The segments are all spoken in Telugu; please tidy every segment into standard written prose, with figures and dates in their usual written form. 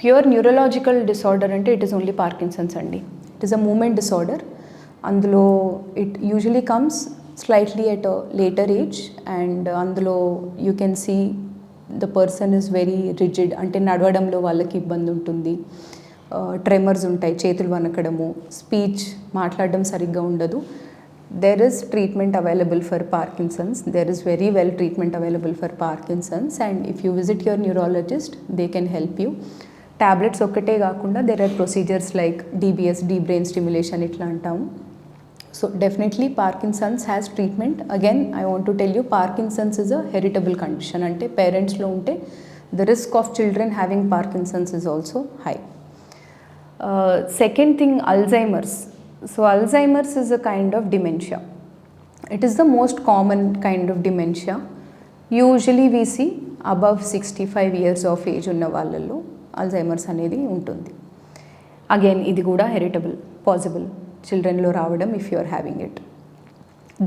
ప్యూర్ న్యూరలాజికల్ డిసార్డర్ అంటే ఇట్ ఈస్ ఓన్లీ పార్కిన్సన్స్ అండి. It is a movement disorder. అందులో it usually comes slightly at a later age and అందులో you can see the person is very rigid, అంటే నడవడంలో వాళ్ళకి ఇబ్బంది ఉంటుంది, ట్రెమర్స్ ఉంటాయి, చేతులు వనకడము, స్పీచ్ మాట్లాడడం సరిగ్గా ఉండదు. There is treatment available for Parkinson's. There is very well treatment available for Parkinson's, and if you visit your neurologist, they can help you. Tablets ఒక్కటే కాకుండా there are procedures like DBS, deep brain stimulation ఇట్లా అంటాము. So definitely Parkinson's has treatment. Again, I want to tell you, Parkinson's is a heritable condition. అంటే పేరెంట్స్లో ఉంటే the risk of children having Parkinson's is also high. Second thing, Alzheimer's. So Alzheimer's is a kind of dementia. It is the most common kind of dementia. Usually we see above 65 years of age ఉన్న వాళ్ళల్లో Alzheimer's అనేది ఉంటుంది. అగైన్ ఇది కూడా హెరిటబుల్, పాసిబుల్ చిల్డ్రన్లో రావడం if you are having it.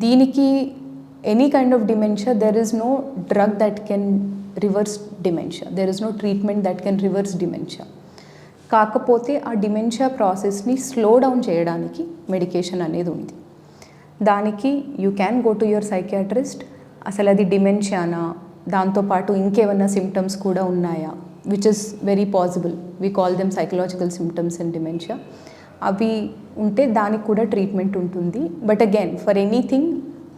దీనికి any kind of dementia, there is no drug that can reverse dementia, there is no treatment that can reverse dementia. కాకపోతే ఆ డిమెన్షియా ప్రాసెస్ని స్లో డౌన్ చేయడానికి మెడికేషన్ అనేది ఉంది. దానికి you can go to your psychiatrist. అసలు అది డిమెన్షియానా, దాంతోపాటు ఇంకేమైనా సిమ్టమ్స్ కూడా ఉన్నాయా, which is very possible. We call them psychological symptoms in dementia. అవి ఉంటే దానికి కూడా ట్రీట్మెంట్ ఉంటుంది. But again for anything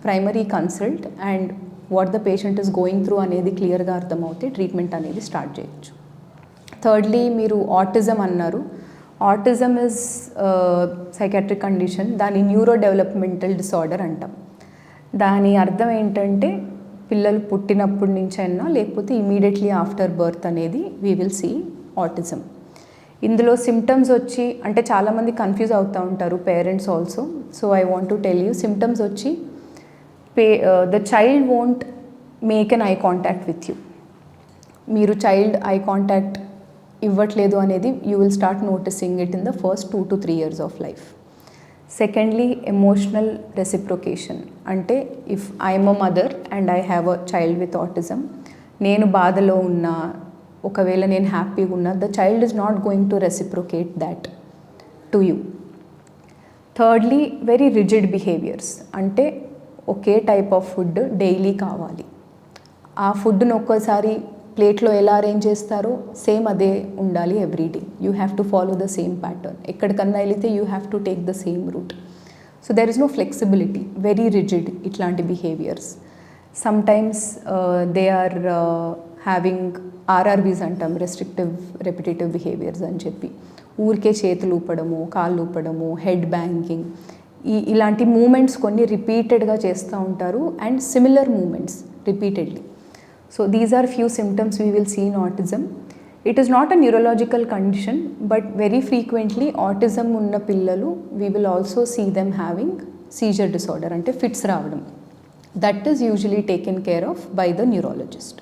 primary consult and what the patient is going through అనేది క్లియర్గా అర్థమవుతే ట్రీట్మెంట్ అనేది స్టార్ట్ చేయొచ్చు. థర్డ్లీ, మీరు ఆటిజం అన్నారు. Autism is psychiatric condition. దాని న్యూరో డెవలప్మెంటల్ డిసార్డర్ అంటాం. దాని అర్థం ఏంటంటే పిల్లలు పుట్టినప్పటి నుంచి అయినా లేకపోతే ఇమీడియట్లీ ఆఫ్టర్ బర్త్ అనేది వీ విల్ సీ ఆటిజం. ఇందులో సిమ్టమ్స్ వచ్చి, అంటే చాలామంది కన్ఫ్యూజ్ అవుతూ ఉంటారు, parents also. So I want to tell you, symptoms వచ్చి the child won't make an eye contact with you. మీరు చైల్డ్ ఐ కాంటాక్ట్ ఇవ్వట్లేదు అనేది you will start noticing it in the first 2 to 3 years of life. Secondly, emotional reciprocation. అంటే if I'm a mother and I have a child with autism, నేను బాధలో ఉన్నా, ఒకవేళ నేను హ్యాపీగా ఉన్నా, the child is not going to reciprocate that to you. Thirdly, very rigid behaviours. అంటే ఒకే టైప్ ఆఫ్ ఫుడ్ డైలీ కావాలి. ఆ ఫుడ్ను ఒక్కోసారి ప్లేట్లో ఎలా అరేంజ్ చేస్తారో సేమ్ అదే ఉండాలి everyday. You have to follow the same pattern. ఎక్కడికన్నా వెళితే you have to take the same route. So there is no flexibility, very rigid ఇట్లాంటి behaviours. Sometimes they are having RRBs అంటాం, రెస్ట్రిక్టివ్ రెపిటేటివ్ బిహేవియర్స్ అని చెప్పి. ఊరికే చేతులు ఊపడము, కాళ్ళు ఊపడము, హెడ్ బ్యాంగింగ్, ఇలాంటి మూమెంట్స్ కొన్ని రిపీటెడ్గా చేస్తూ ఉంటారు, and similar movements repeatedly. So these are few symptoms we will see in autism. It is not a neurological condition, but very frequently autism unna pillalu we will also see them having seizure disorder, ante fits raavadam. That is usually taken care of by the neurologist.